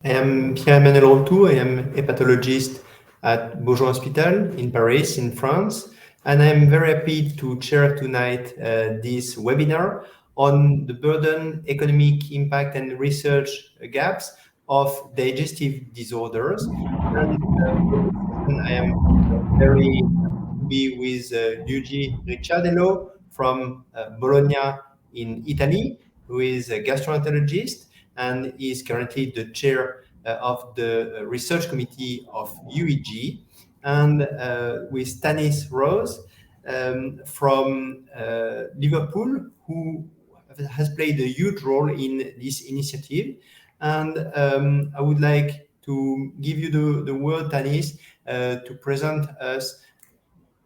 I am Pierre-Emmanuel Rautou. I am a hepatologist at Beaujon Hospital in Paris, in France. And I'm very happy to chair tonight this webinar on the burden, economic impact, and research gaps of digestive disorders. And for this session, I am very happy to be with Luigi Ricciardiello from Bologna in Italy, who is a gastroenterologist and is currently the chair of the research committee of UEG, and with Tanith from Liverpool, who has played a huge role in this initiative. And I would like to give you the word, Tanith, to present us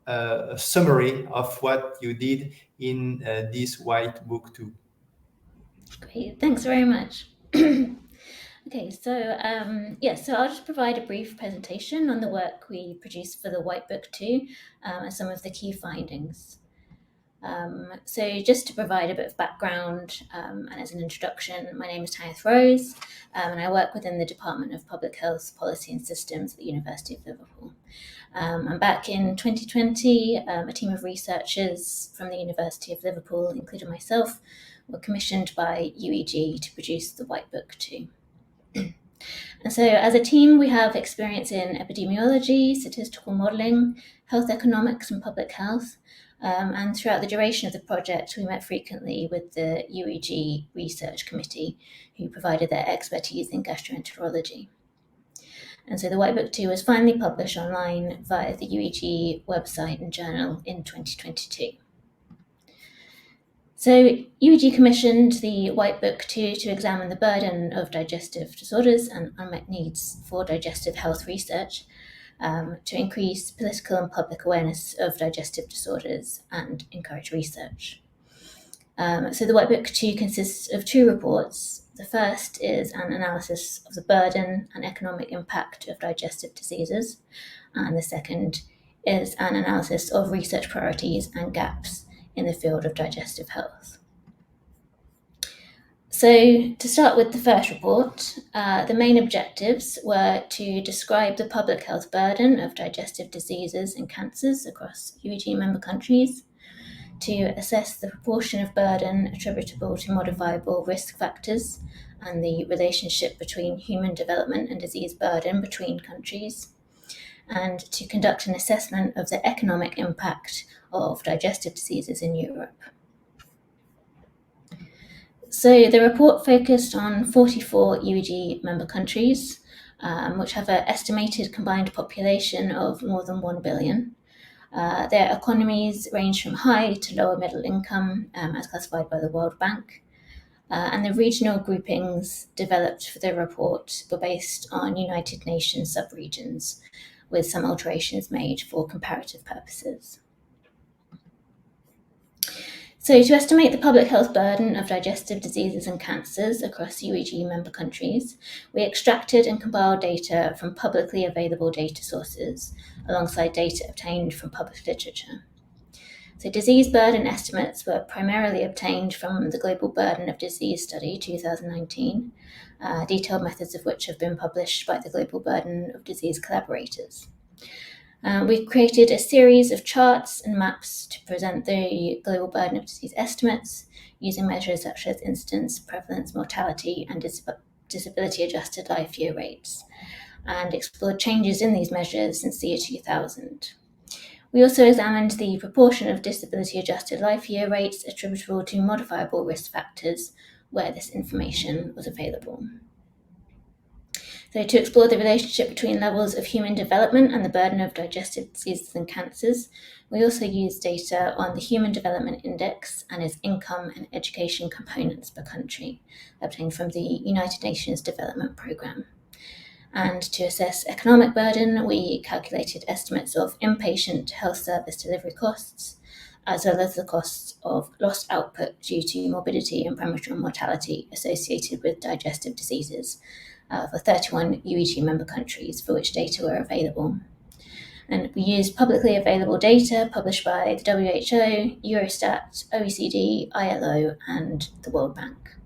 a summary of what you did in this white book too. Great, thanks very much. Okay, so I'll just provide a brief presentation on the work we produced for the White Book 2 and some of the key findings. So just to provide a bit of background and as an introduction, my name is Tanith and I work within the Department of Public Health Policy and Systems at the University of Liverpool. And back in 2020, a team of researchers from the University of Liverpool, including myself, were commissioned by UEG to produce the White Book 2. And so as a team, we have experience in epidemiology, statistical modelling, health economics and public health. And throughout the duration of the project, we met frequently with the UEG Research Committee, who provided their expertise in gastroenterology. And so the White Book 2 was finally published online via the UEG website and journal in 2022. So UEG commissioned the White Book 2 to examine the burden of digestive disorders and unmet needs for digestive health research, to increase political and public awareness of digestive disorders and encourage research. So the White Book 2 consists of two reports. The first is an analysis of the burden and economic impact of digestive diseases, and the second is an analysis of research priorities and gaps in the field of digestive health. So to start with the first report, the main objectives were to describe the public health burden of digestive diseases and cancers across UEG member countries, to assess the proportion of burden attributable to modifiable risk factors and the relationship between human development and disease burden between countries, and to conduct an assessment of the economic impact of digestive diseases in Europe. So the report focused on 44 UEG member countries, which have an estimated combined population of more than 1 billion. Their economies range from high to lower middle income, as classified by the World Bank. And the regional groupings developed for the report were based on United Nations subregions, with some alterations made for comparative purposes. So to estimate the public health burden of digestive diseases and cancers across UEG member countries, we extracted and compiled data from publicly available data sources alongside data obtained from published literature. So disease burden estimates were primarily obtained from the Global Burden of Disease Study 2019, detailed methods of which have been published by the Global Burden of Disease collaborators. We've created a series of charts and maps to present the global burden of disease estimates using measures such as incidence, prevalence, mortality, and disability-adjusted life year rates, and explored changes in these measures since the year 2000. We also examined the proportion of disability-adjusted life year rates attributable to modifiable risk factors where this information was available. So to explore the relationship between levels of human development and the burden of digestive diseases and cancers, we also used data on the Human Development Index and its income and education components per country, obtained from the United Nations Development Programme. And to assess economic burden, we calculated estimates of inpatient health service delivery costs, as well as the costs of lost output due to morbidity and premature mortality associated with digestive diseases, for 31 UEG member countries for which data were available. And we used publicly available data published by the WHO, Eurostat, OECD, ILO, and the World Bank.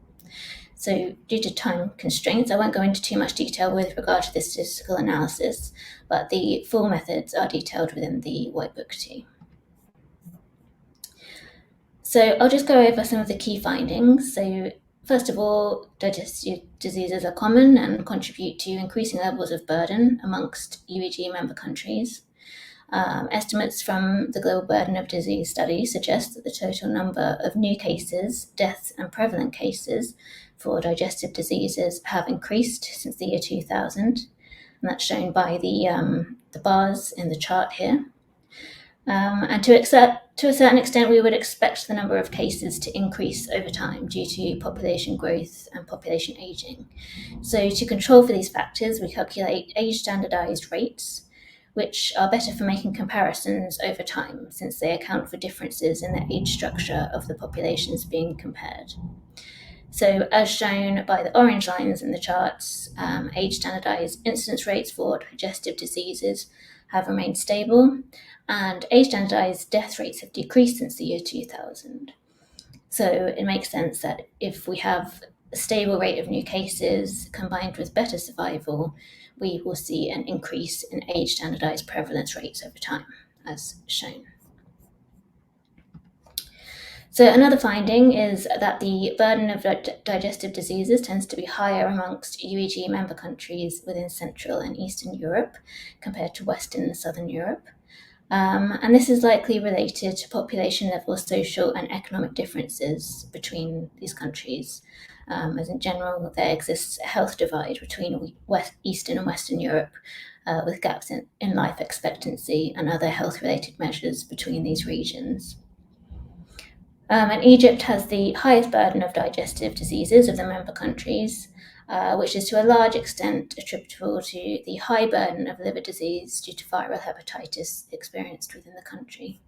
So due to time constraints, I won't go into too much detail with regard to this statistical analysis, but the full methods are detailed within the White Book too. So I'll just go over some of the key findings. So first of all, digestive diseases are common and contribute to increasing levels of burden amongst UEG member countries. Estimates from the Global Burden of Disease study suggest that the total number of new cases, deaths, and prevalent cases for digestive diseases have increased since the year 2000, and that's shown by the bars in the chart here. And to a certain extent, we would expect the number of cases to increase over time due to population growth and population aging. So to control for these factors, we calculate age-standardized rates, which are better for making comparisons over time, since they account for differences in the age structure of the populations being compared. So as shown by the orange lines in the charts, age-standardized incidence rates for digestive diseases have remained stable, and age-standardized death rates have decreased since the year 2000. So it makes sense that if we have a stable rate of new cases combined with better survival, we will see an increase in age-standardized prevalence rates over time, as shown. So another finding is that the burden of digestive diseases tends to be higher amongst UEG member countries within Central and Eastern Europe compared to Western and Southern Europe. And this is likely related to population level social and economic differences between these countries. As in general, there exists a health divide between Eastern and Western Europe, with gaps in life expectancy and other health-related measures between these regions. And Egypt has the highest burden of digestive diseases of the member countries, which is to a large extent attributable to the high burden of liver disease due to viral hepatitis experienced within the country.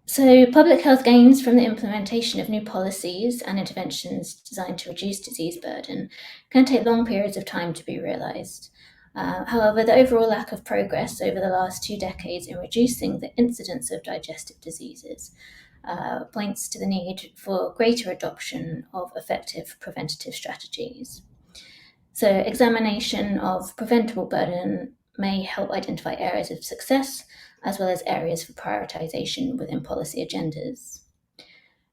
So public health gains from the implementation of new policies and interventions designed to reduce disease burden can take long periods of time to be realised. However, the overall lack of progress over the last 2 decades in reducing the incidence of digestive diseases points to the need for greater adoption of effective preventative strategies. So examination of preventable burden may help identify areas of success as well as areas for prioritization within policy agendas.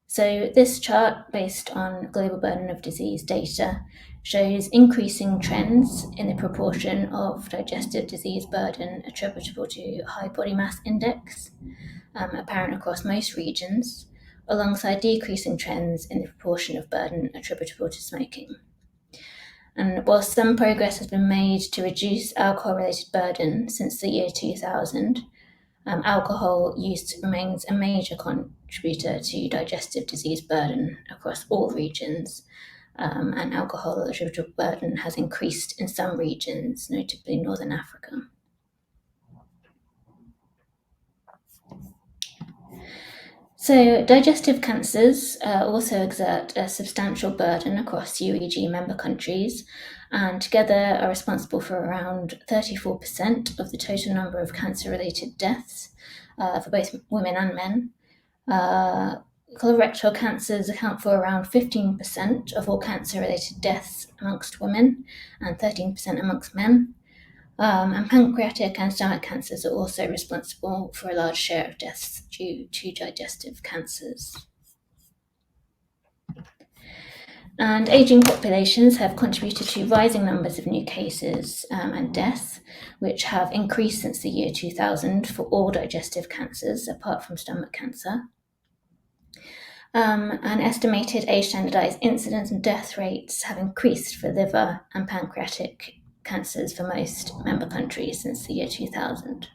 So this chart, based on global burden of disease data, shows increasing trends in the proportion of digestive disease burden attributable to high body mass index, apparent across most regions, alongside decreasing trends in the proportion of burden attributable to smoking. And while some progress has been made to reduce alcohol-related burden since the year 2000, alcohol use remains a major contributor to digestive disease burden across all regions, and alcohol attributable burden has increased in some regions, notably Northern Africa. So digestive cancers also exert a substantial burden across UEG member countries, and together are responsible for around 34% of the total number of cancer-related deaths for both women and men. Colorectal cancers account for around 15% of all cancer-related deaths amongst women and 13% amongst men. And pancreatic and stomach cancers are also responsible for a large share of deaths due to digestive cancers. And aging populations have contributed to rising numbers of new cases and deaths, which have increased since the year 2000 for all digestive cancers, apart from stomach cancer. And estimated age-standardized incidence and death rates have increased for liver and pancreatic cancers for most member countries since the year 2000.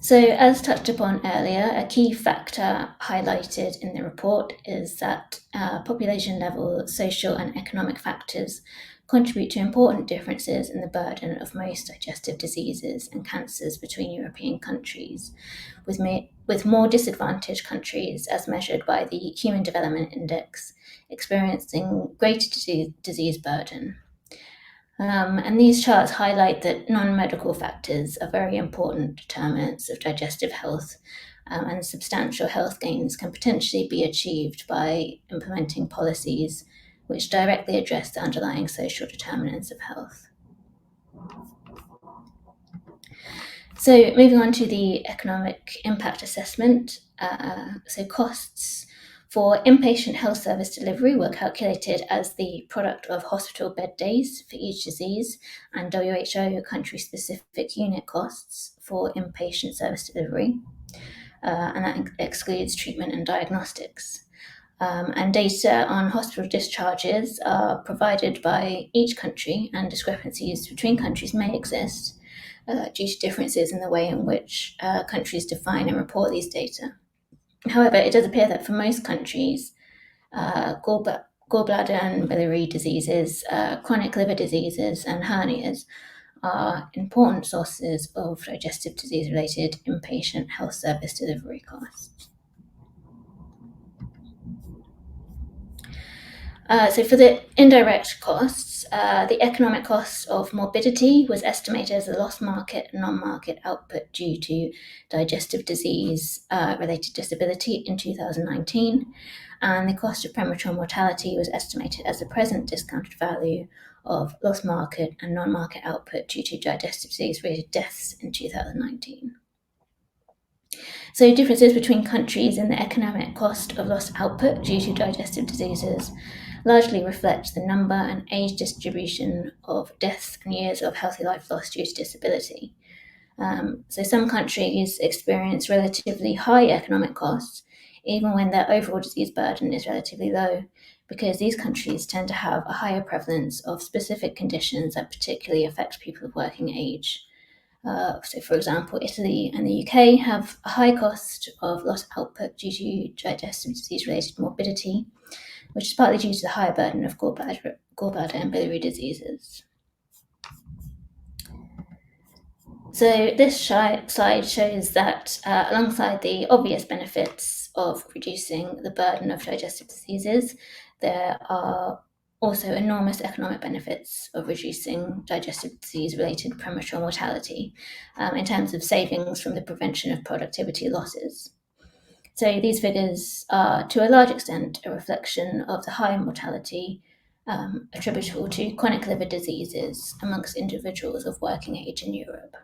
So, as touched upon earlier, a key factor highlighted in the report is that population level social and economic factors contribute to important differences in the burden of most digestive diseases and cancers between European countries, with more disadvantaged countries, as measured by the Human Development Index, experiencing greater disease burden. And these charts highlight that non-medical factors are very important determinants of digestive health, and substantial health gains can potentially be achieved by implementing policies which directly address the underlying social determinants of health. So moving on to the economic impact assessment, so costs for inpatient health service delivery were calculated as the product of hospital bed days for each disease and WHO country-specific unit costs for inpatient service delivery, and that excludes treatment and diagnostics. And data on hospital discharges are provided by each country, and discrepancies between countries may exist due to differences in the way in which countries define and report these data. However, it does appear that for most countries, gallbladder and biliary diseases, chronic liver diseases, and hernias are important sources of digestive disease-related inpatient health service delivery costs. So for the indirect costs, the economic cost of morbidity was estimated as the lost market and non-market output due to digestive disease-related disability in 2019, and the cost of premature mortality was estimated as the present discounted value of lost market and non-market output due to digestive disease-related deaths in 2019. So differences between countries in the economic cost of lost output due to digestive diseases largely reflect the number and age distribution of deaths and years of healthy life lost due to disability. So some countries experience relatively high economic costs, even when their overall disease burden is relatively low, because these countries tend to have a higher prevalence of specific conditions that particularly affect people of working age. So, for example, Italy and the UK have a high cost of lost output due to digestive disease-related morbidity, which is partly due to the higher burden of gallbladder and biliary diseases. So this slide shows that alongside the obvious benefits of reducing the burden of digestive diseases, there are also enormous economic benefits of reducing digestive disease-related premature mortality in terms of savings from the prevention of productivity losses. So these figures are, to a large extent, a reflection of the high mortality attributable to chronic liver diseases amongst individuals of working age in Europe.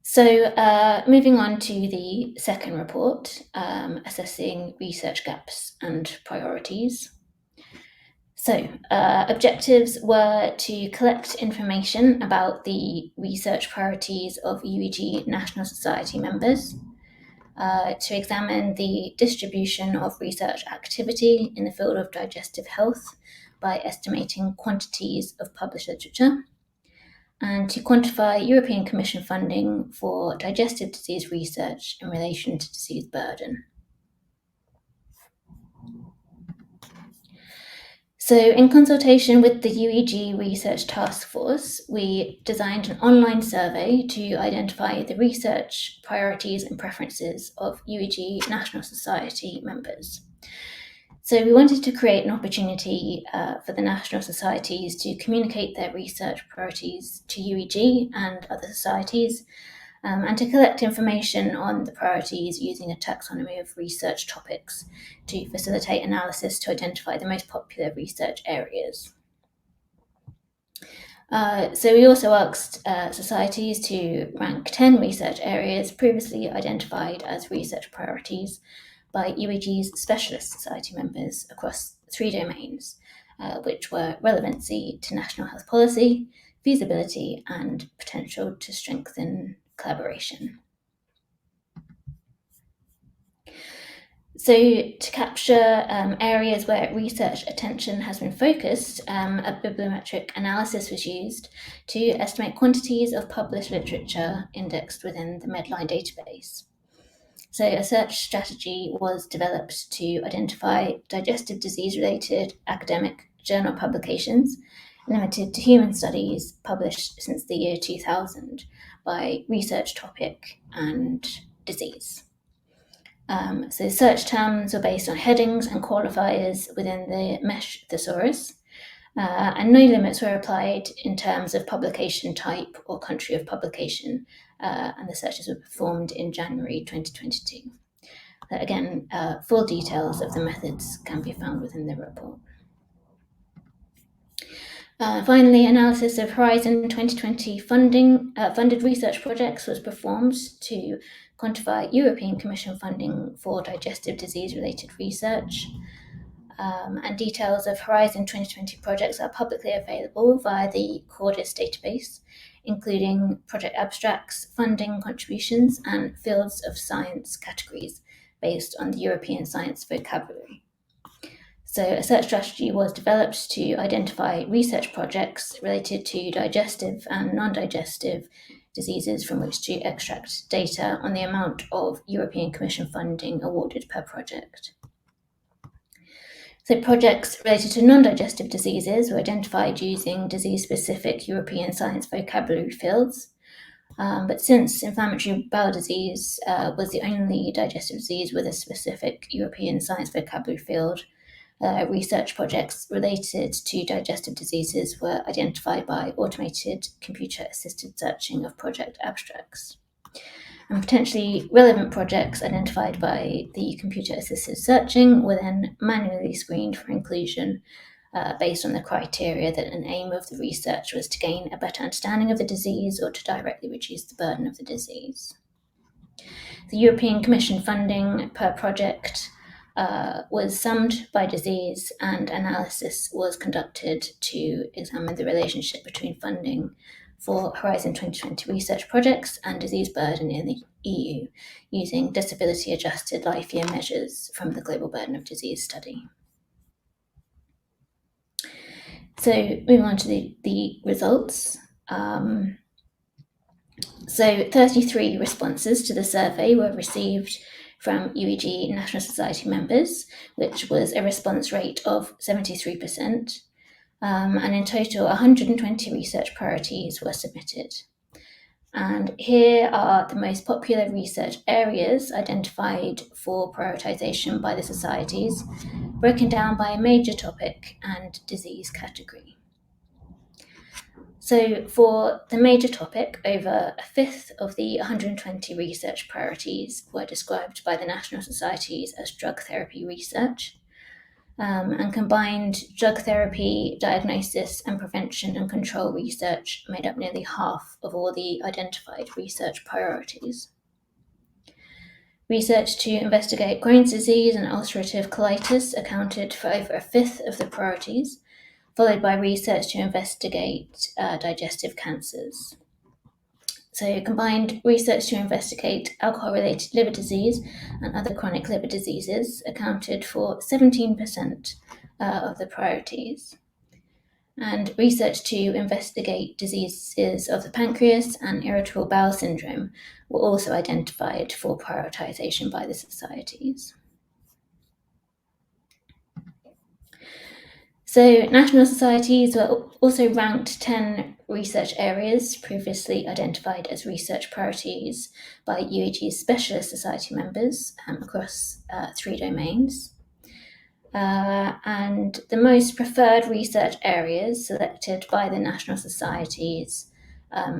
So moving on to the second report, assessing research gaps and priorities. So objectives were to collect information about the research priorities of UEG National Society members, to examine the distribution of research activity in the field of digestive health by estimating quantities of published literature, and to quantify European Commission funding for digestive disease research in relation to disease burden. So in consultation with the UEG Research Task Force, we designed an online survey to identify the research priorities and preferences of UEG National Society members. So we wanted to create an opportunity for the national societies to communicate their research priorities to UEG and other societies, and to collect information on the priorities using a taxonomy of research topics to facilitate analysis to identify the most popular research areas. So we also asked societies to rank 10 research areas previously identified as research priorities by UEG's specialist society members across 3 domains, which were relevancy to national health policy, feasibility, and potential to strengthen collaboration. So to capture areas where research attention has been focused, a bibliometric analysis was used to estimate quantities of published literature indexed within the Medline database. So a search strategy was developed to identify digestive disease-related academic journal publications limited to human studies published since the year 2000 by research topic and disease. So search terms were based on headings and qualifiers within the MeSH thesaurus, and no limits were applied in terms of publication type or country of publication, and the searches were performed in January 2022. Again, full details of the methods can be found within the report. Finally, analysis of Horizon 2020 funded research projects was performed to quantify European Commission funding for digestive disease-related research. And details of Horizon 2020 projects are publicly available via the Cordis database, including project abstracts, funding contributions, and fields of science categories based on the European science vocabulary. So a search strategy was developed to identify research projects related to digestive and non-digestive diseases from which to extract data on the amount of European Commission funding awarded per project. So projects related to non-digestive diseases were identified using disease-specific European science vocabulary fields. But since inflammatory bowel disease was the only digestive disease with a specific European science vocabulary field, research projects related to digestive diseases were identified by automated computer-assisted searching of project abstracts. And potentially relevant projects identified by the computer-assisted searching were then manually screened for inclusion based on the criteria that an aim of the research was to gain a better understanding of the disease or to directly reduce the burden of the disease. The European Commission funding per project was summed by disease, and analysis was conducted to examine the relationship between funding for Horizon 2020 research projects and disease burden in the EU using disability-adjusted life year measures from the Global Burden of Disease study. So moving on to the results. So 33 responses to the survey were received from UEG National Society members, which was a response rate of 73%. And in total, 120 research priorities were submitted. And here are the most popular research areas identified for prioritisation by the societies, broken down by major topic and disease category. So for the major topic, over a fifth of the 120 research priorities were described by the national societies as drug therapy research, and combined drug therapy, diagnosis and prevention and control research made up nearly half of all the identified research priorities. Research to investigate Crohn's disease and ulcerative colitis accounted for over a fifth of the priorities, followed by research to investigate digestive cancers. So combined research to investigate alcohol-related liver disease and other chronic liver diseases accounted for 17% of the priorities. And research to investigate diseases of the pancreas and irritable bowel syndrome were also identified for prioritization by the societies. So national societies were also ranked 10 research areas previously identified as research priorities by UEG's specialist society members across 3 domains. And the most preferred research areas selected by the national societies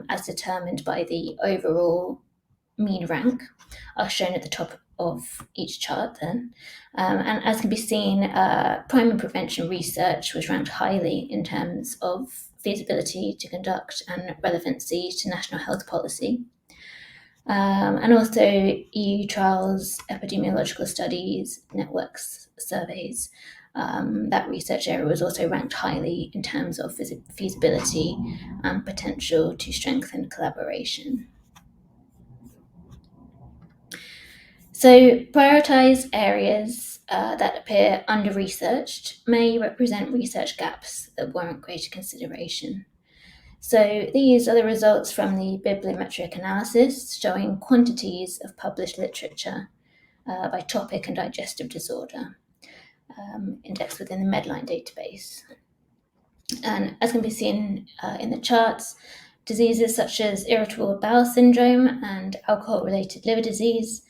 as determined by the overall mean rank are shown at the top of each chart then. And as can be seen, primary prevention research was ranked highly in terms of feasibility to conduct and relevancy to national health policy. And also EU trials, epidemiological studies, networks, surveys. That research area was also ranked highly in terms of feasibility and potential to strengthen collaboration. So prioritised areas that appear under-researched may represent research gaps that warrant greater consideration. So these are the results from the bibliometric analysis showing quantities of published literature by topic and digestive disorder, indexed within the Medline database. And as can be seen in the charts, diseases such as irritable bowel syndrome and alcohol-related liver disease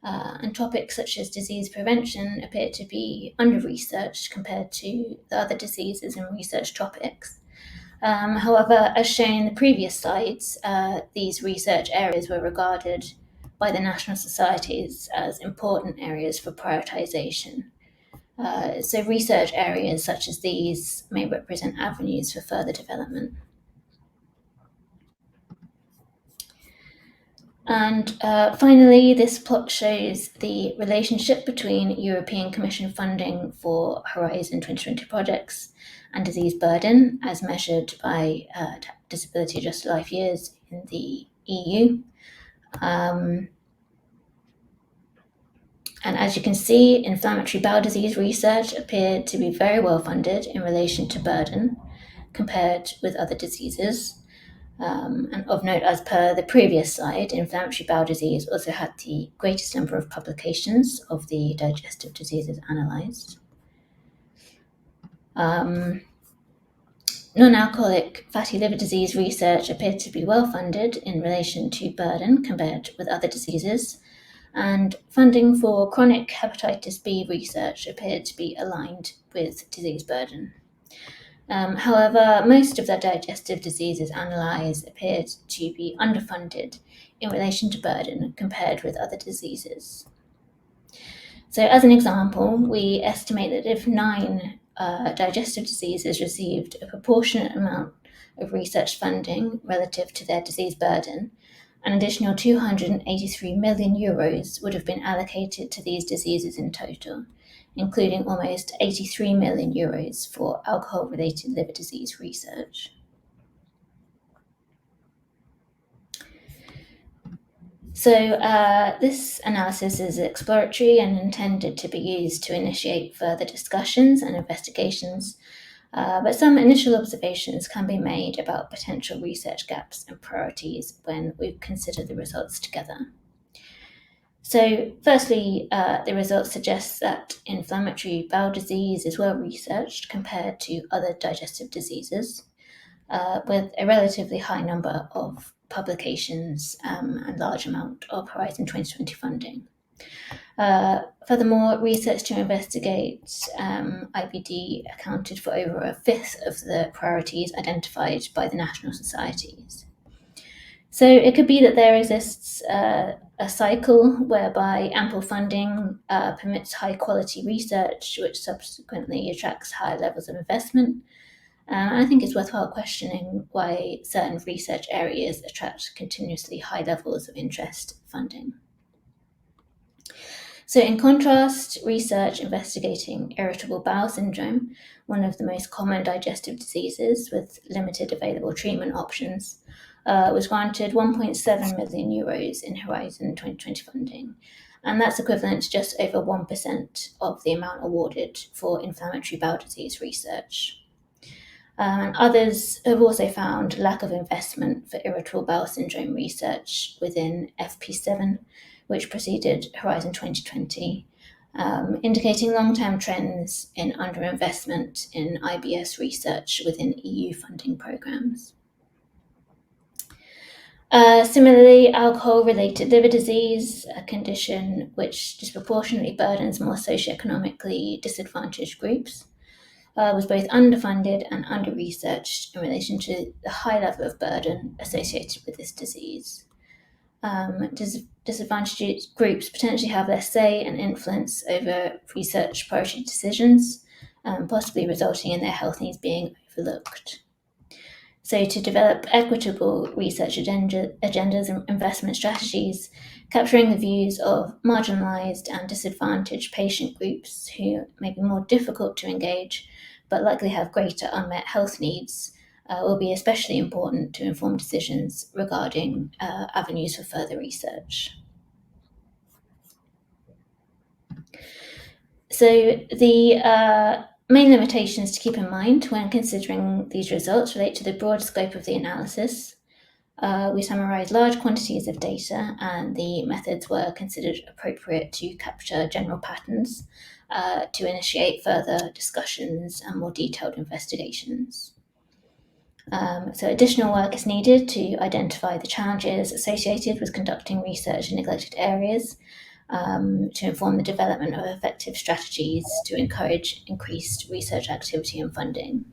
and topics such as disease prevention appear to be under-researched compared to the other diseases and research topics. However, as shown in the previous slides, these research areas were regarded by the national societies as important areas for prioritization. So research areas such as these may represent avenues for further development. And finally, this plot shows the relationship between European Commission funding for Horizon 2020 projects and disease burden as measured by disability adjusted life years in the EU. And as you can see, inflammatory bowel disease research appeared to be very well funded in relation to burden compared with other diseases. And of note, as per the previous slide, inflammatory bowel disease also had the greatest number of publications of the digestive diseases analysed. Non-alcoholic fatty liver disease research appeared to be well funded in relation to burden compared with other diseases, and funding for chronic hepatitis B research appeared to be aligned with disease burden. However, most of the digestive diseases analysed appeared to be underfunded in relation to burden compared with other diseases. So as an example, we estimate that if 9 digestive diseases received a proportionate amount of research funding relative to their disease burden, an additional 283 million euros would have been allocated to these diseases in total, including almost 83 million euros for alcohol-related liver disease research. So this analysis is exploratory and intended to be used to initiate further discussions and investigations, but some initial observations can be made about potential research gaps and priorities when we consider the results together. So firstly, the results suggest that inflammatory bowel disease is well researched compared to other digestive diseases, with a relatively high number of publications and large amount of Horizon 2020 funding. Furthermore, research to investigate IBD accounted for over a fifth of the priorities identified by the national societies. So it could be that there exists a cycle whereby ample funding permits high quality research, which subsequently attracts higher levels of investment. I think it's worthwhile questioning why certain research areas attract continuously high levels of interest funding. So in contrast, research investigating irritable bowel syndrome, one of the most common digestive diseases with limited available treatment options, was granted 1.7 million euros in Horizon 2020 funding, and that's equivalent to just over 1% of the amount awarded for inflammatory bowel disease research. And others have also found lack of investment for irritable bowel syndrome research within FP7, which preceded Horizon 2020, indicating long-term trends in underinvestment in IBS research within EU funding programs. Similarly, alcohol-related liver disease, a condition which disproportionately burdens more socioeconomically disadvantaged groups, was both underfunded and under-researched in relation to the high level of burden associated with this disease. Disadvantaged groups potentially have less say and influence over research priority decisions, possibly resulting in their health needs being overlooked. So to develop equitable research agendas and investment strategies, capturing the views of marginalised and disadvantaged patient groups who may be more difficult to engage but likely have greater unmet health needs, will be especially important to inform decisions regarding avenues for further research. So the main limitations to keep in mind when considering these results relate to the broad scope of the analysis. We summarised large quantities of data, and the methods were considered appropriate to capture general patterns to initiate further discussions and more detailed investigations. So additional work is needed to identify the challenges associated with conducting research in neglected areas, to inform the development of effective strategies to encourage increased research activity and funding.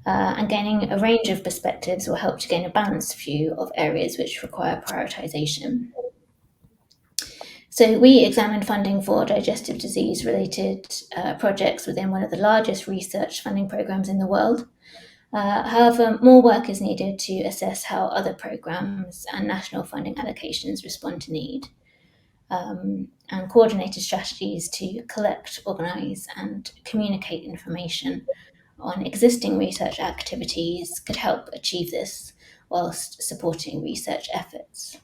And gaining a range of perspectives will help to gain a balanced view of areas which require prioritization. So we examined funding for digestive disease-related projects within one of the largest research funding programs in the world. However, more work is needed to assess how other programs and national funding allocations respond to need. And coordinated strategies to collect, organise and communicate information on existing research activities could help achieve this whilst supporting research efforts.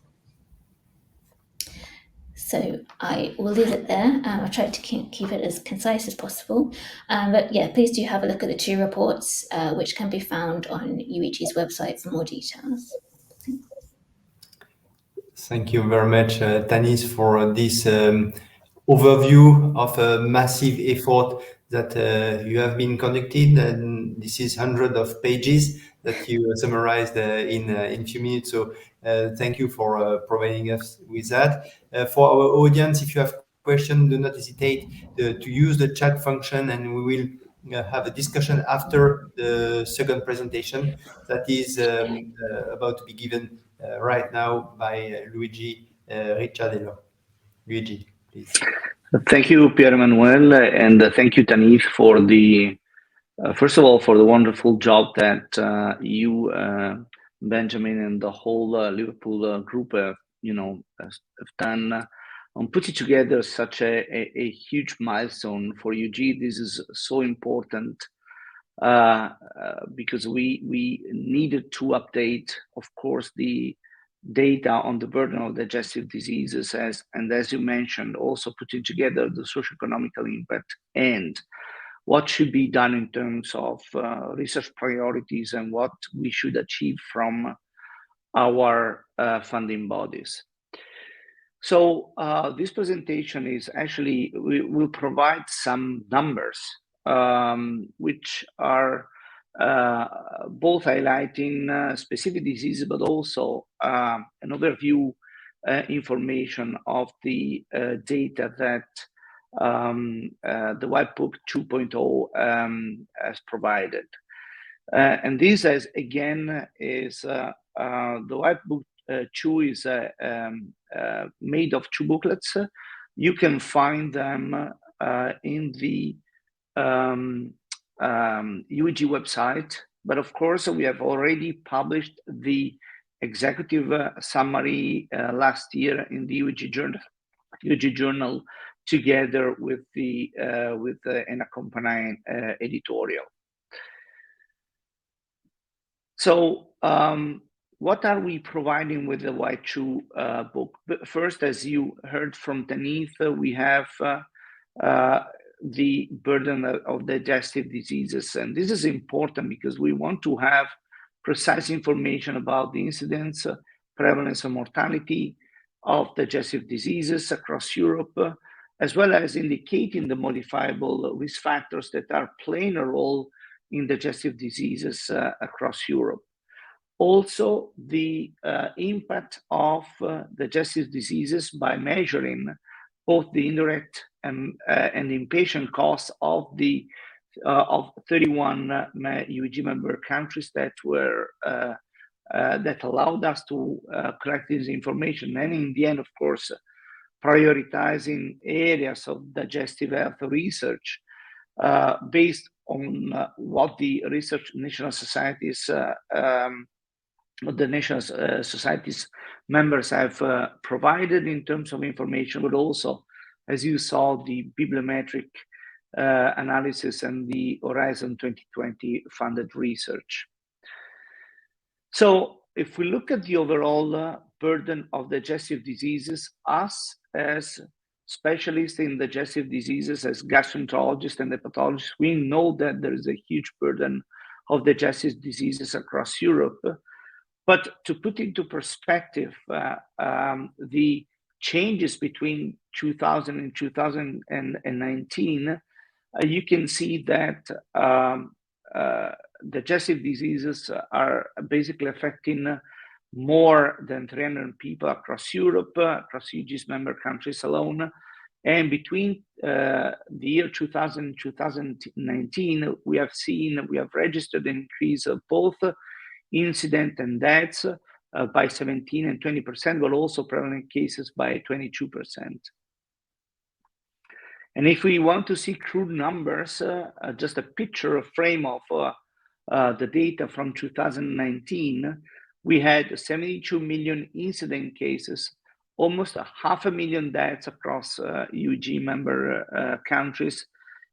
So I will leave it there. I'll try to keep it as concise as possible. But yeah, please do have a look at the two reports, which can be found on UEG's website for more details. Thank you very much, Tanith, for this overview of a massive effort that you have been conducted. And this is hundreds of pages that you summarized in a few minutes. So thank you for providing us with that. For our audience, if you have questions, do not hesitate to use the chat function, and we will have a discussion after the second presentation that is about to be given right now by Luigi Ricciardiello. Luigi, please. Thank you, Pierre-Emmanuel, and thank you, Tanith, for the first of all for the wonderful job that you, Benjamin, and the whole Liverpool group, have done on putting together such a huge milestone for UEG. This is so important because we needed to update, of course, the data on the burden of digestive diseases, and as you mentioned, also putting together the socioeconomical impact and what should be done in terms of research priorities and what we should achieve from our funding bodies. So this presentation is actually, we will provide some numbers which are both highlighting specific diseases, but also an overview information of the data that the White Book 2.0 has provided. And this, as again, is the White Book 2 is made of two booklets. You can find them in the UEG website, but of course we have already published the executive summary last year in the UEG Journal, together with an accompanying editorial. So what are we providing with the White 2 book? First, as you heard from Tanith, we have the burden of digestive diseases. And this is important because we want to have precise information about the incidence, prevalence, and mortality of digestive diseases across Europe, as well as indicating the modifiable risk factors that are playing a role in digestive diseases across Europe. Also, the impact of digestive diseases by measuring both the indirect and inpatient costs of 31 UEG member countries that were that allowed us to collect this information, and in the end, of course, prioritizing areas of digestive health research based on what the research national societies members have provided in terms of information, but also, as you saw, the bibliometric analysis and the Horizon 2020 funded research. So if we look at the overall burden of digestive diseases, us as specialists in digestive diseases, as gastroenterologists and hepatologists, we know that there is a huge burden of digestive diseases across Europe. But to put into perspective the changes between 2000 and 2019, you can see that digestive diseases are basically affecting more than 300 people across Europe, across UEG's member countries alone. And between the year 2000 and 2019, we have registered an increase of both incident and deaths by 17 and 20%, but also prevalent cases by 22%. And if we want to see crude numbers, just a picture, a frame of the data from 2019, we had 72 million incident cases, almost 500,000 deaths across UEG member countries,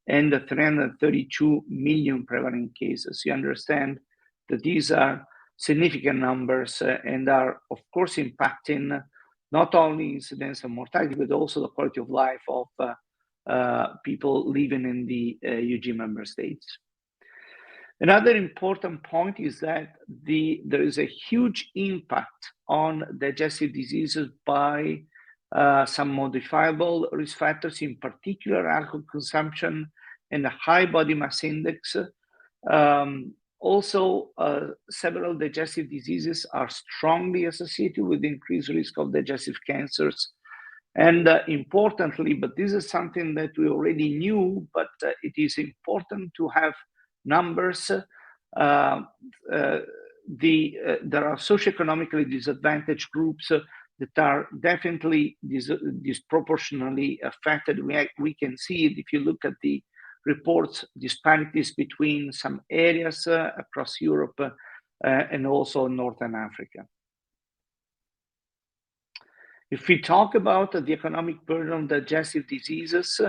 and 332 million prevalent cases. You understand that these are significant numbers and are, of course, impacting not only incidence and mortality, but also the quality of life of people living in the UEG member states. Another important point is that there is a huge impact on digestive diseases by some modifiable risk factors, in particular alcohol consumption and a high body mass index. Also, several digestive diseases are strongly associated with increased risk of digestive cancers. And importantly, but this is something that we already knew, but it is important to have numbers. There are socioeconomically disadvantaged groups that are definitely disproportionately affected. We can see it if you look at the reports, disparities between some areas across Europe and also Northern Africa. If we talk about the economic burden of digestive diseases,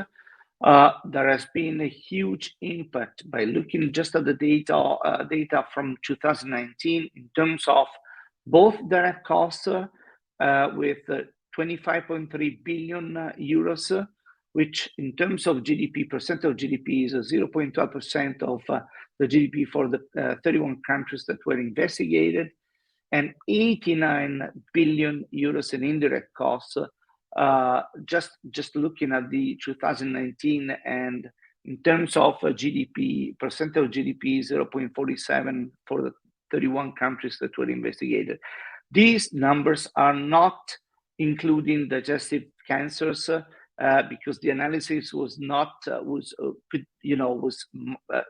there has been a huge impact by looking just at the data from 2019 in terms of both direct costs with 25.3 billion euros, which in terms of GDP, percent of GDP is 0.12% of the GDP for the 31 countries that were investigated, and 89 billion euros in indirect costs. Just looking at the 2019, and in terms of GDP, percent of GDP 0.47 for the 31 countries that were investigated. These numbers are not including digestive cancers because the analysis was not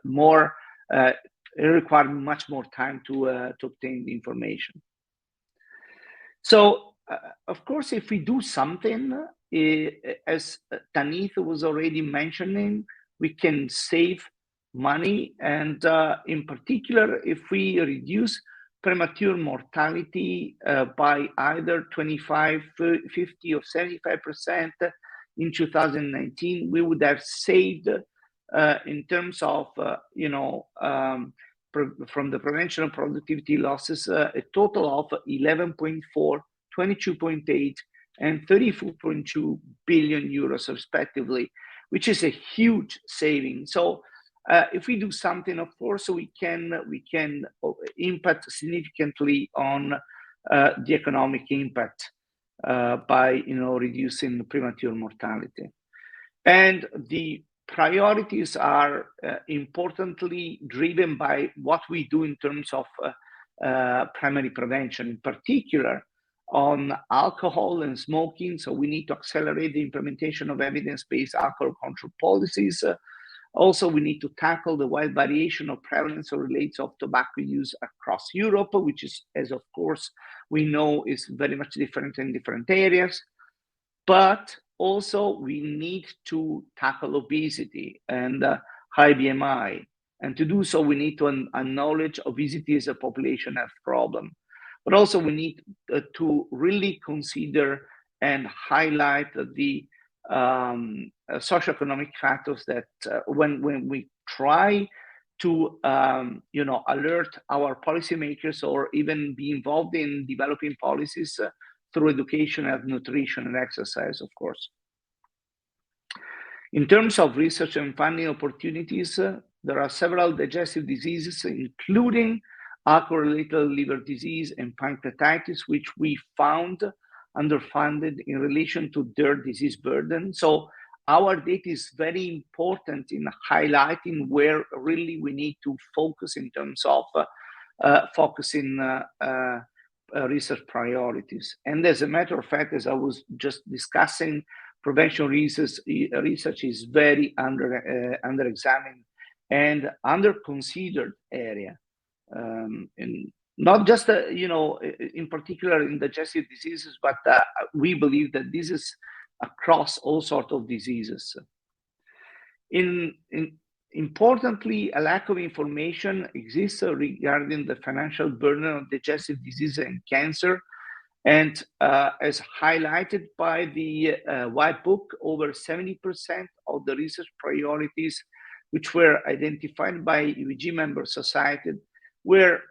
more it required much more time to obtain the information. So. Of course, if we do something, as Tanith was already mentioning, we can save money. And in particular, if we reduce premature mortality by either 25, 50, or 75% in 2019, we would have saved in terms of, from the prevention of productivity losses, a total of 11.4, 22.8 and 34.2 billion euros respectively, which is a huge saving. So if we do something, of course, we can impact significantly on the economic impact by reducing premature mortality. And the priorities are importantly driven by what we do in terms of primary prevention, in particular on alcohol and smoking. So we need to accelerate the implementation of evidence-based alcohol control policies. Also, we need to tackle the wide variation of prevalence or rates of tobacco use across Europe, which is, as of course, we know is very much different in different areas. But also, we need to tackle obesity and high BMI. And to do so, we need to acknowledge obesity as a population health problem. But also we need to really consider and highlight the socioeconomic factors that when we try to alert our policymakers or even be involved in developing policies through education and nutrition and exercise, of course. In terms of research and funding opportunities, there are several digestive diseases, including alcohol-related liver disease and pancreatitis, which we found underfunded in relation to their disease burden. So our data is very important in highlighting where really we need to focus in terms of research priorities. And as a matter of fact, as I was just discussing, prevention research is very under-examined and under-considered area. And not just, in particular in digestive diseases, but we believe that this is across all sorts of diseases. Importantly, a lack of information exists regarding the financial burden of digestive disease and cancer. And as highlighted by the White Book, over 70% of the research priorities which were identified by UEG member society were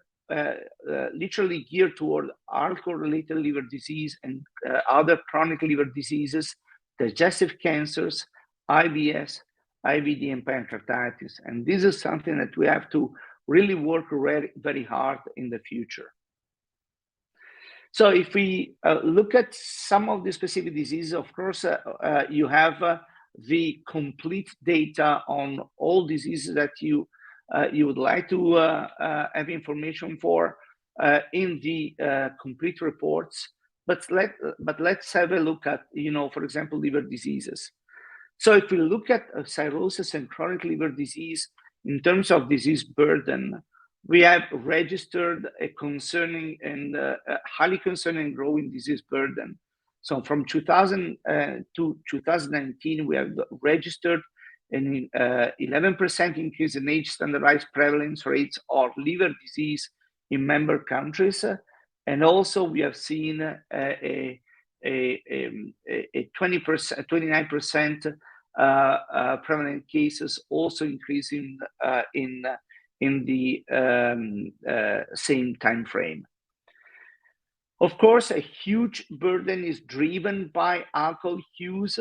literally geared toward alcohol-related liver disease and other chronic liver diseases, digestive cancers, IBS, IBD, and pancreatitis. And this is something that we have to really work very hard in the future. So if we look at some of the specific diseases, of course, you have the complete data on all diseases that you would like to have information for in the complete reports. But let's have a look at, for example, liver diseases. So if we look at cirrhosis and chronic liver disease in terms of disease burden, we have registered a concerning and highly concerning growing disease burden. So from 2000 to 2019, we have registered an 11% increase in age standardized prevalence rates of liver disease in member countries. And also we have seen a 29% prevalent cases also increasing in the same time frame. Of course, a huge burden is driven by alcohol use.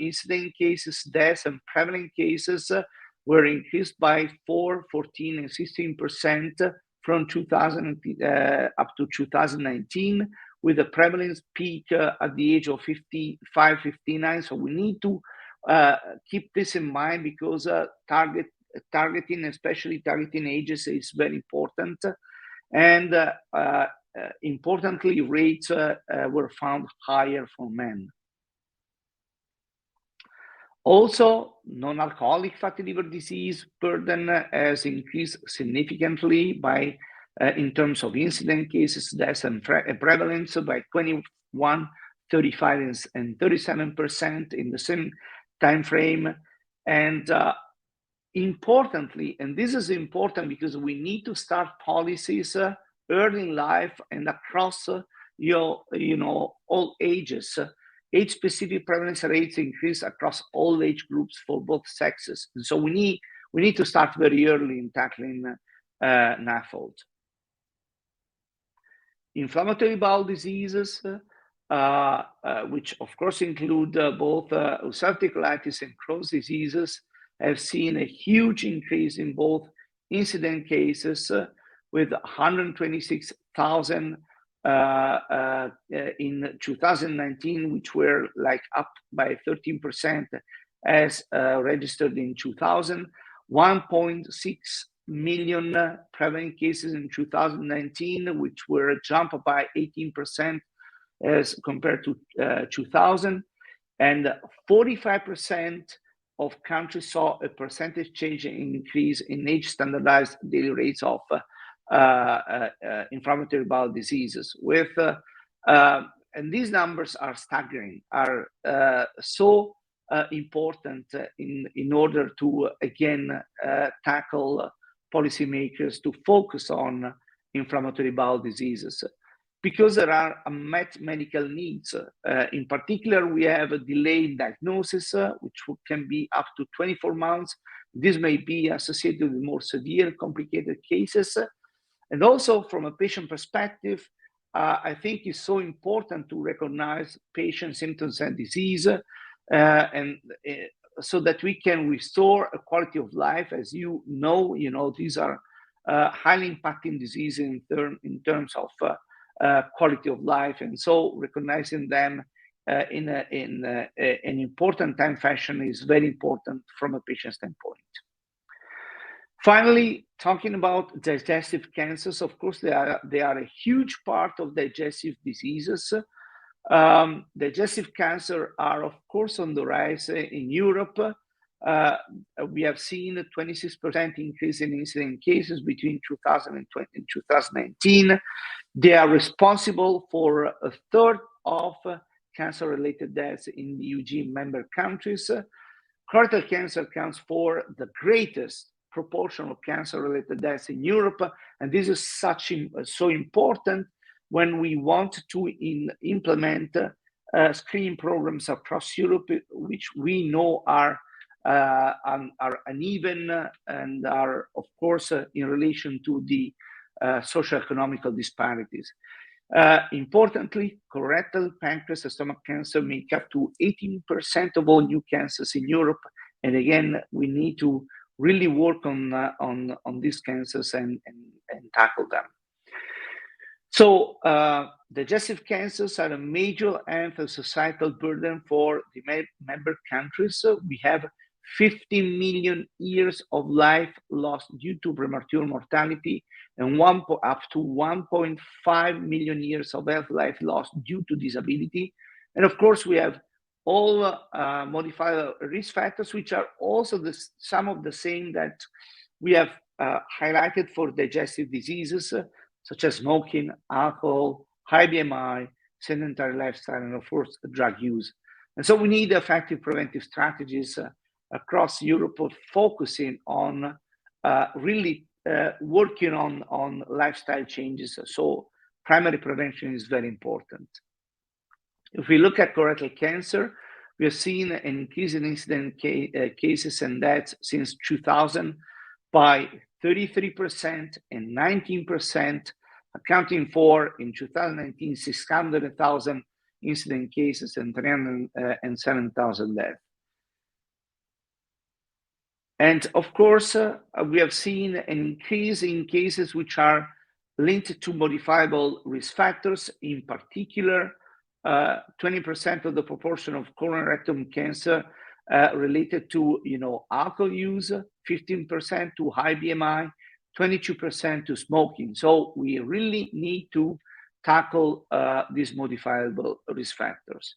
Incident cases, deaths, and prevalent cases were increased by 4, 14, and 16% from 2000 up to 2019, with a prevalence peak at the age of 55, 59. So we need to keep this in mind because targeting, especially targeting ages, is very important. And importantly, rates were found higher for men. Also, non-alcoholic fatty liver disease burden has increased significantly by, in terms of incident cases, deaths, and prevalence by 21, 35, and 37% in the same time frame. And importantly, and this is important because we need to start policies early in life and across all ages. Age-specific prevalence rates increase across all age groups for both sexes. And so we need to start very early in tackling NAFLD. Inflammatory bowel diseases, which of course include both ulcerative colitis and Crohn's diseases, have seen a huge increase in both incident cases, with 126,000 in 2019, which were up by 13% as registered in 2000, 1.6 million prevalent cases in 2019, which were a jump by 18% as compared to 2000, and 45% of countries saw a percentage change increase in age standardized daily rates of inflammatory bowel diseases. And these numbers are staggering, are so important in order to again tackle policymakers to focus on inflammatory bowel diseases, because there are unmet medical needs. In particular, we have a delay in diagnosis, which can be up to 24 months. This may be associated with more severe, complicated cases. And also from a patient perspective, I think it's so important to recognize patient symptoms and disease, and so that we can restore a quality of life. As you know, these are highly impacting diseases in terms of quality of life, and so recognizing them in an important time fashion is very important from a patient standpoint. Finally, talking about digestive cancers, of course, they are a huge part of digestive diseases. Digestive cancer are, of course, on the rise in Europe. We have seen a 26% increase in incident cases between 2020 and 2019. They are responsible for a third of cancer-related deaths in the UEG member countries. Colorectal cancer accounts for the greatest proportion of cancer-related deaths in Europe, and this is so important when we want to implement screening programs across Europe, which we know are uneven and are, of course, in relation to the socioeconomical disparities. Importantly, colorectal, pancreas, and stomach cancer make up to 18% of all new cancers in Europe. And again, we need to really work on these cancers and tackle them. So digestive cancers are a major and societal burden for the member countries. We have 50 million years of life lost due to premature mortality, and up to 1.5 million years of health life lost due to disability. And of course, we have all modifiable risk factors, which are also some of the same that we have highlighted for digestive diseases, such as smoking, alcohol, high BMI, sedentary lifestyle, and of course, drug use. And so we need effective preventive strategies across Europe, focusing on really working on lifestyle changes. So primary prevention is very important. If we look at colorectal cancer, we have seen an increase in incident cases and deaths since 2000 by 33% and 19%, accounting for, in 2019, 600,000 incident cases and 307,000 deaths. And of course, we have seen an increase in cases which are linked to modifiable risk factors, in particular, 20% of the proportion of colon rectum cancer related to alcohol use, 15% to high BMI, 22% to smoking. So we really need to tackle these modifiable risk factors.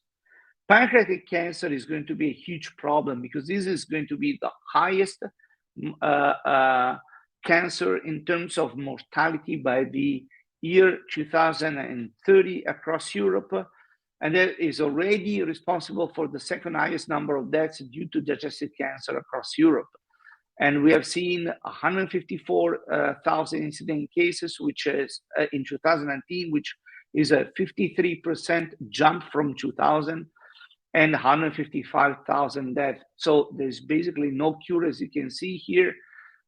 Pancreatic cancer is going to be a huge problem because this is going to be the highest cancer in terms of mortality by the year 2030 across Europe. And that is already responsible for the second highest number of deaths due to digestive cancer across Europe. And we have seen 154,000 incident cases, which is in 2019, which is a 53% jump from 2000, and 155,000 deaths. So there's basically no cure, as you can see here.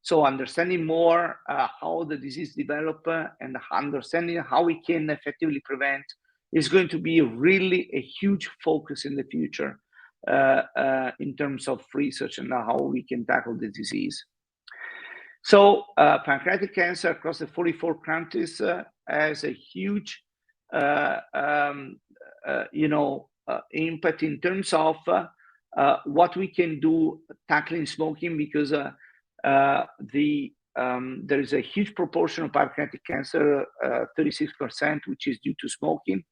So understanding more how the disease develops and understanding how we can effectively prevent is going to be really a huge focus in the future in terms of research and how we can tackle the disease. So pancreatic cancer across the 44 countries has a huge impact in terms of what we can do tackling smoking, because there is a huge proportion of pancreatic cancer, 36%, which is due to smoking,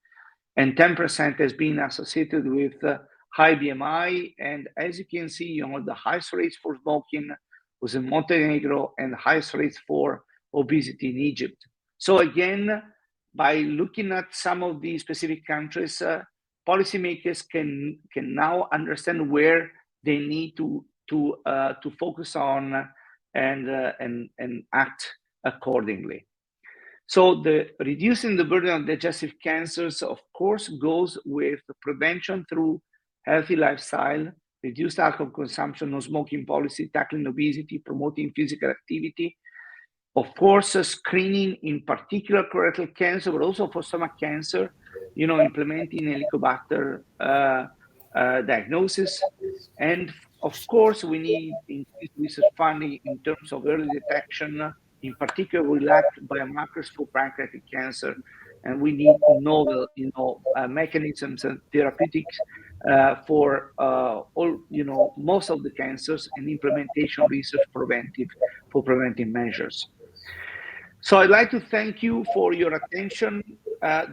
and 10% has been associated with high BMI. And as you can see, the highest rates for smoking was in Montenegro and the highest rates for obesity in Egypt. So again, by looking at some of these specific countries, policymakers can now understand where they need to focus on and act accordingly. So the reducing the burden of digestive cancers, of course, goes with the prevention through healthy lifestyle, reduced alcohol consumption, no smoking policy, tackling obesity, promoting physical activity. Of course, screening, in particular colorectal cancer, but also for stomach cancer, implementing Helicobacter diagnosis. And of course, we need increased research funding in terms of early detection. In particular, we lack biomarkers for pancreatic cancer, and we need novel, mechanisms and therapeutics for all, most of the cancers, and implementation research for preventive measures. So I'd like to thank you for your attention.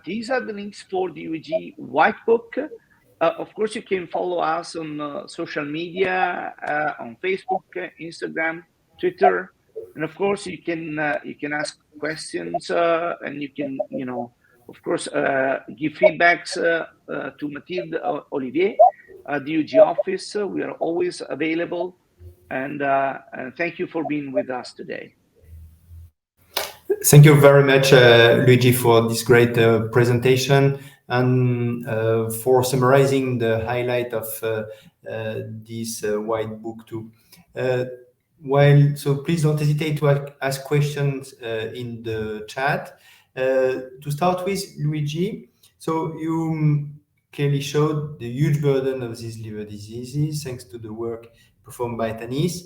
These are the links for the UEG White Book. Of course, you can follow us on social media, on Facebook, Instagram, Twitter, and of course you can ask questions, and you can of course give feedbacks to Mathilde Olivier, the UEG office. We are always available, and thank you for being with us today. Thank you very much, Luigi, for this great presentation and for summarizing the highlight of this white book too. So please don't hesitate to ask questions in the chat. To start with, Luigi, so you clearly showed the huge burden of these liver diseases thanks to the work performed by Tanith.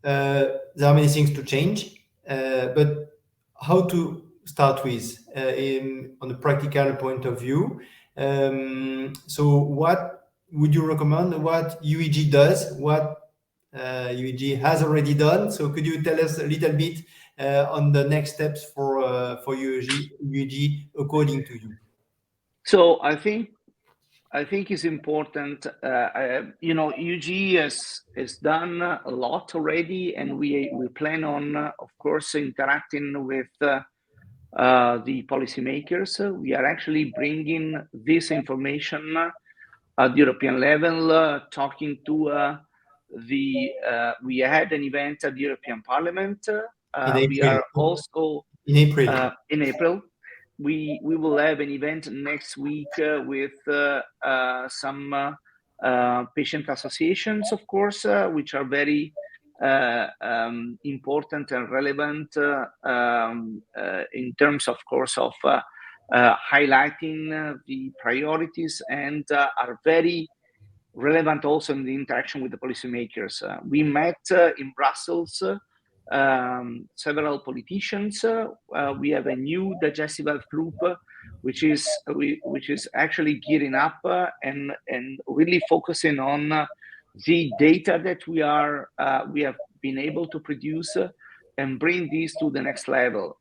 There are many things to change, but how to start with on a practical point of view. So what would you recommend? What UEG does? What UEG has already done? So could you tell us a little bit on the next steps for UEG according to you? So I think it's important. UEG has done a lot already, and we plan on, of course, interacting with the policymakers. We are actually bringing this information at the European level, talking to we had an event at the European Parliament. We are also in April. We will have an event next week with some patient associations, of course, which are very important and relevant in terms, of course, of highlighting the priorities, and are very relevant also in the interaction with the policymakers. We met in Brussels several politicians. We have a new Digestive Health group, which is actually gearing up and really focusing on the data that we have been able to produce and bring these to the next level.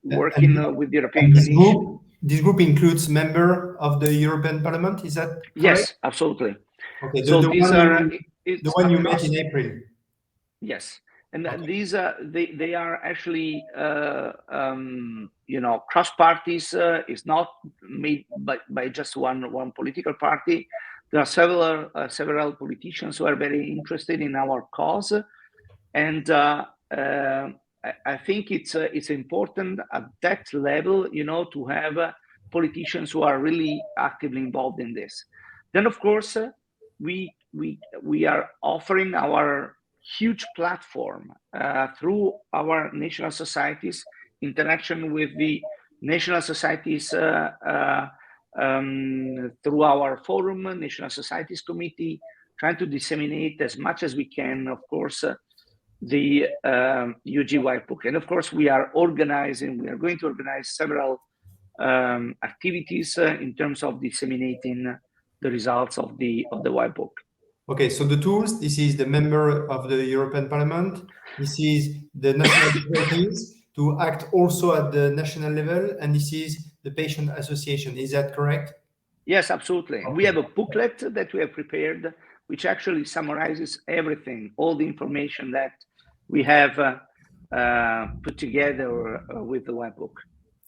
Working with the European Commission. This group includes members of the European Parliament. Is that correct? Yes, absolutely. Okay. So these are the one you met in April. Yes. And okay. These they are actually cross parties. Is not made by just one political party. There are several politicians who are very interested in our cause, and I think it's important at that level, to have politicians who are really actively involved in this. Then, of course, we are offering our huge platform through our national societies, interaction with the national societies through our forum, National Societies Committee, trying to disseminate as much as we can, of course, the UEG White Book. And of course, we are going to organize several activities in terms of disseminating the results of the White Book. Okay, so the tools, this is the member of the European Parliament, this is the national authorities to act also at the national level, and this is the patient association. Is that correct? Yes, absolutely. Okay. We have a booklet that we have prepared, which actually summarizes everything, all the information that we have put together with the White Book.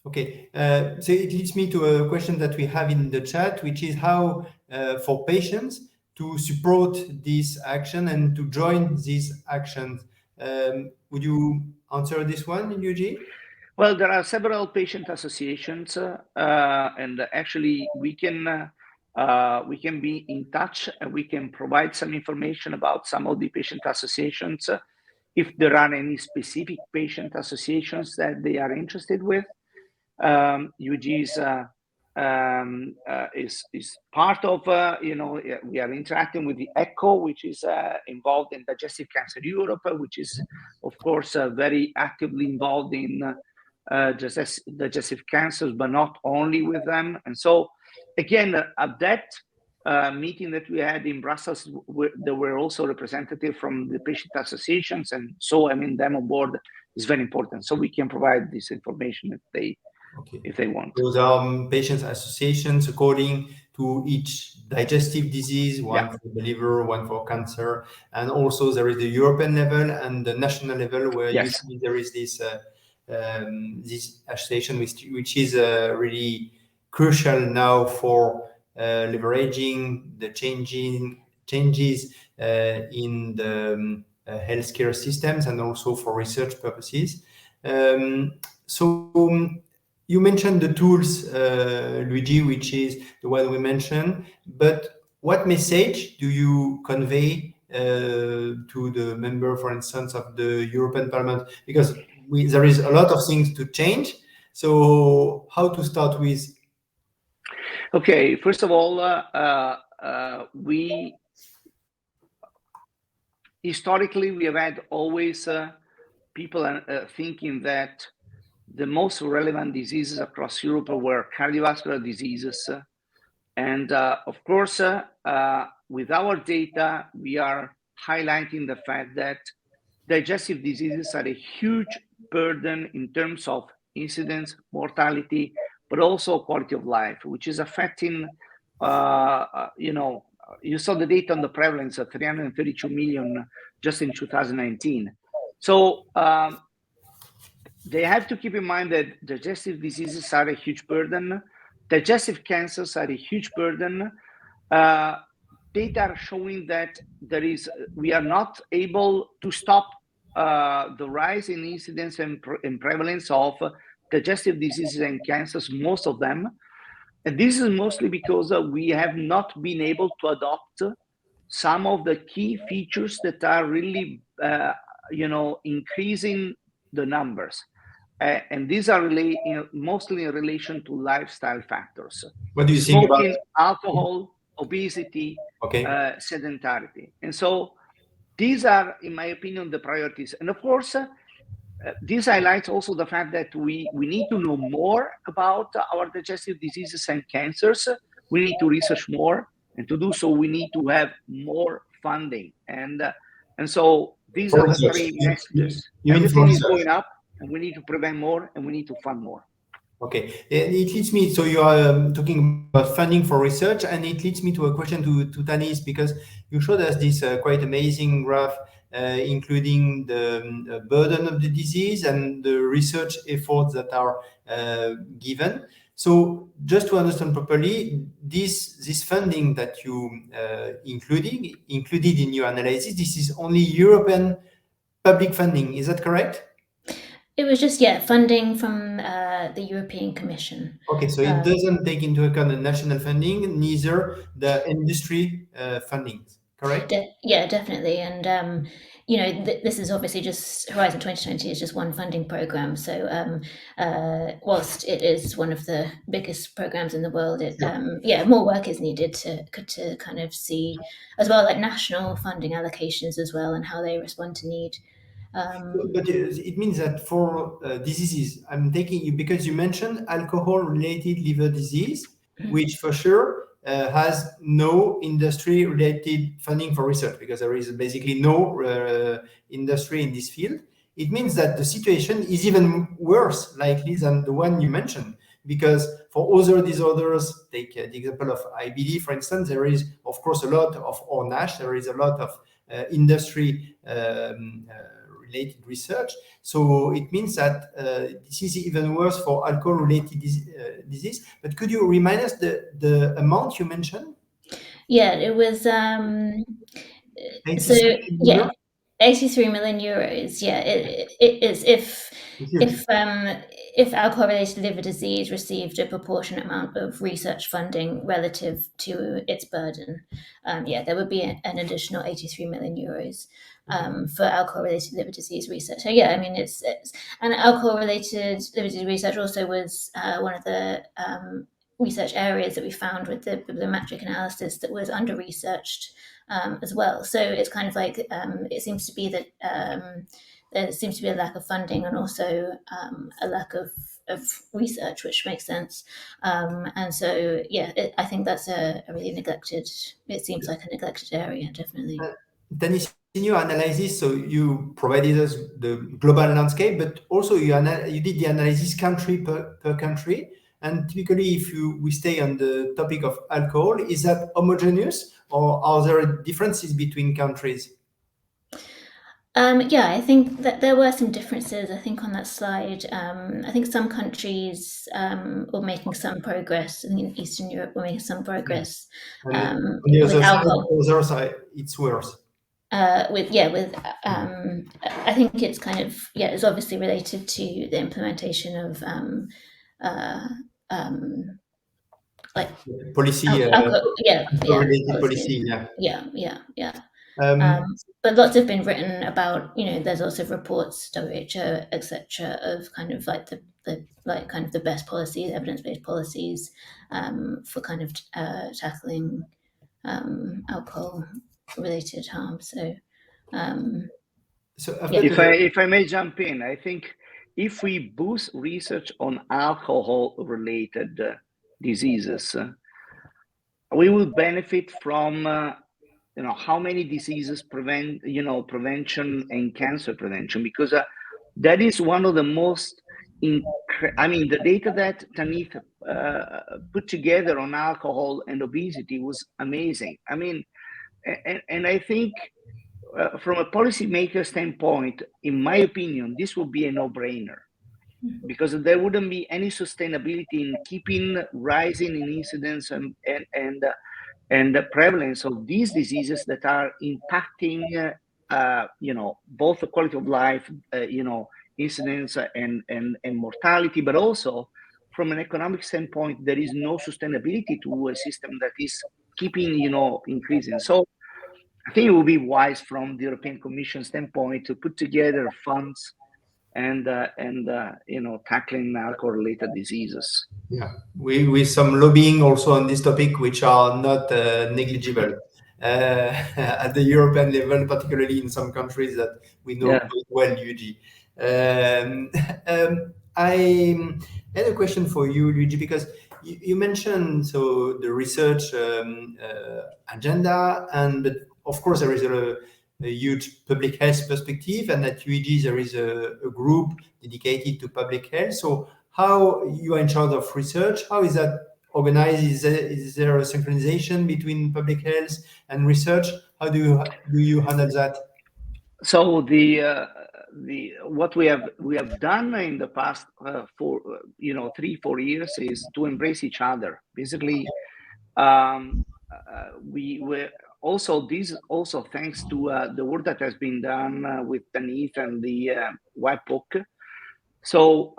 Okay, so it leads me to a question that we have in the chat, which is how for patients to support this action and to join these actions. Would you answer this one, UEG? Well, there are several patient associations, and actually we can be in touch, and we can provide some information about some of the patient associations if there are any specific patient associations that they are interested with. UEG is part of, we are interacting with the ECHO, which is involved in Digestive Cancer Europe, which is, of course, very actively involved in digestive cancers, but not only with them. And so, again, at that meeting that we had in Brussels, there were also representatives from the patient associations, and so having them on board is very important. So we can provide this information if they want. Those are patients associations according to each digestive disease, one for the liver, one for cancer, and also there is the European level and the national level where usually there is this this association which is really crucial now for leveraging the changes in the healthcare systems and also for research purposes. You mentioned the tools, Luigi, which is the one we mentioned, but what message do you convey to the member, for instance, of the European Parliament? Because there is a lot of things to change. So how to start with? Okay, first of all, historically, we have had always people thinking that the most relevant diseases across Europe were cardiovascular diseases. And of course, with our data, we are highlighting the fact that digestive diseases are a huge burden in terms of incidence, mortality, but also quality of life, which is affecting, you saw the data on the prevalence of 332 million just in 2019. So they have to keep in mind that digestive diseases are a huge burden. Digestive cancers are a huge burden. Data are showing that we are not able to stop the rise in incidence and prevalence of digestive diseases and cancers, most of them. And this is mostly because we have not been able to adopt some of the key features that are really, increasing the numbers. And these are mostly in relation to lifestyle factors. What do you Smoking, think about alcohol, obesity, sedentarity. And so these are, in my opinion, the priorities. And of course, this highlights also the fact that we need to know more about our digestive diseases and cancers. We need to research more, and to do so, we need to have more funding. And so these are the three messages. Everything is going up, and we need to prevent more, and we need to fund more. Okay, it leads me, so you are talking about funding for research, and it leads me to a question to Tanith, because you showed us this quite amazing graph, including the burden of the disease and the research efforts that are given. So just to understand properly, this funding that you included in your analysis, this is only European public funding, is that correct? It was just, funding from the European Commission. Okay, so it doesn't take into account the national funding, neither the industry funding, correct? Yeah, definitely. And, this is obviously just Horizon 2020 is just one funding program. So whilst it is one of the biggest programs in the world, more work is needed to kind of see as well, like national funding allocations as well, and how they respond to need. But it means that for diseases, I'm taking you because you mentioned alcohol-related liver disease, which for sure has no industry-related funding for research because there is basically no industry in this field. It means that the situation is even worse, likely, than the one you mentioned. Because for other disorders, take the example of IBD, for instance, there is, of course, a lot of, or NASH, there is a lot of industry related research. So it means that this is even worse for alcohol-related disease. But could you remind us the amount you mentioned? Yeah, it was 83 million euros. Yeah, it is if alcohol-related liver disease received a proportionate amount of research funding relative to its burden, there would be an additional 83 million euros for alcohol-related liver disease research. So yeah, I mean it's and alcohol-related liver disease research also was one of the research areas that we found with the bibliometric analysis that was under-researched as well. So it's kind of like it seems to be that there seems to be a lack of funding and also a lack of research, which makes sense. And so, yeah, I think that's a really neglected, it seems like a neglected area, definitely. Tanith, in your analysis, so you provided us the global landscape, but also you did the analysis country per country. And typically, if we stay on the topic of alcohol, is that homogeneous or are there differences between countries? Yeah, I think that there were some differences. I think on that slide, I think some countries were making some progress. I think in Eastern Europe were making some progress On the with other side, it's worse. I think it's kind of, it's obviously related to the implementation of like policy, alcohol, policy, but lots have been written about, there's also reports, WHO, etc., of kind of like the best policies, evidence-based policies for kind of tackling alcohol-related harm. So, if I may jump in, I think if we boost research on alcohol-related diseases, we will benefit from how many diseases prevention and cancer prevention, because that is one of the most the data that Tanith put together on alcohol and obesity was amazing. And I think from a policymaker standpoint, in my opinion, this would be a no-brainer, because there wouldn't be any sustainability in keeping rising in incidence and the prevalence of these diseases that are impacting, both the quality of life, incidence and mortality, but also from an economic standpoint, there is no sustainability to a system that is keeping, increasing. So I think it would be wise from the European Commission standpoint to put together funds and tackling alcohol-related diseases. Yeah, with some lobbying also on this topic, which are not negligible at the European level, particularly in some countries that we know quite well, UEG. I had a question for you, Luigi, because you mentioned the research agenda, but of course there is a huge public health perspective, and at UEG there is a group dedicated to public health. So how you are in charge of research? How is that organized? Is there a synchronization between public health and research? How do you handle that? So what we have done in the past 3-4 years is to embrace each other. Basically, we were also thanks to the work that has been done with Tanith and the White Book. So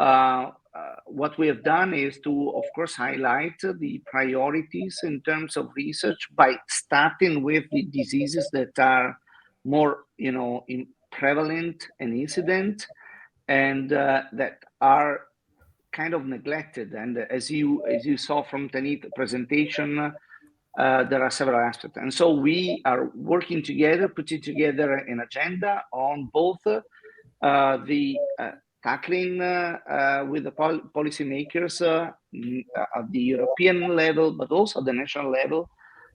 what we have done is to, of course, highlight the priorities in terms of research by starting with the diseases that are more, prevalent and incident, and that are kind of neglected. And as you saw from Tanith's presentation, there are several aspects. And so we are working together, putting together an agenda on both the tackling with the policymakers at the European level, but also at the national level,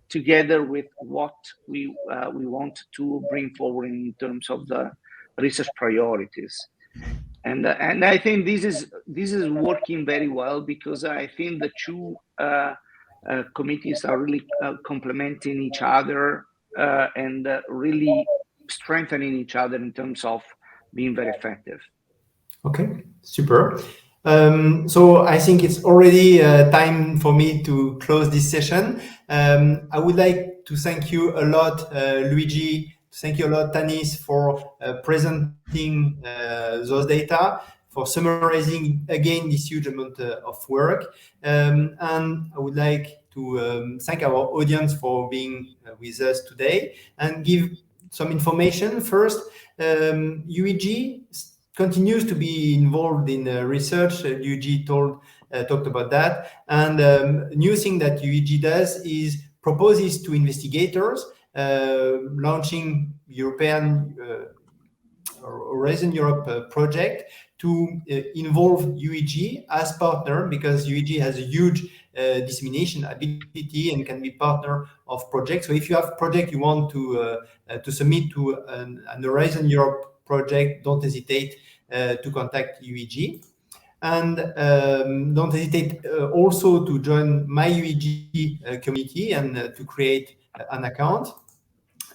together with what we want to bring forward in terms of the research priorities. And I think this is working very well, because I think the two committees are really complementing each other and really strengthening each other in terms of being very effective. Okay, super. So I think it's already time for me to close this session. I would like to thank you a lot, Luigi. Thank you a lot, Tanith, for presenting those data, for summarizing again this huge amount of work. And I would like to thank our audience for being with us today and give some information. First, UEG continues to be involved in research. UEG talked about that. And new thing that UEG does is proposes to investigators launching European Horizon Europe project to involve UEG as partner, because UEG has a huge dissemination ability and can be partner of projects. So if you have project you want to submit to an Horizon Europe project, don't hesitate to contact UEG. And don't hesitate also to join my UEG community and to create an account.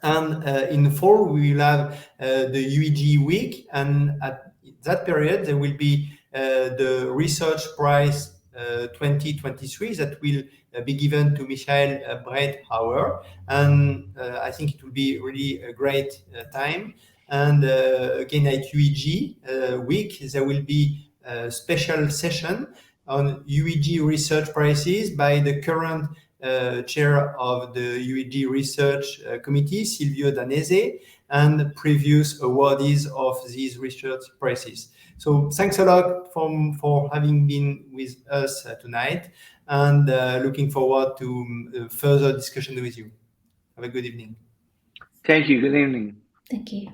And in fall, we will have the UEG week, and at that period, there will be the research prize 2023 that will be given to Michael Breithauer. And I think it will be really a great time. And again, at UEG week, there will be a special session on UEG research prizes by the current chair of the UEG Research Committee, Silvio Danese, and previous awardees of these research prizes. So thanks a lot for having been with us tonight, and looking forward to further discussion with you. Have a good evening. Thank you. Good evening. Thank you.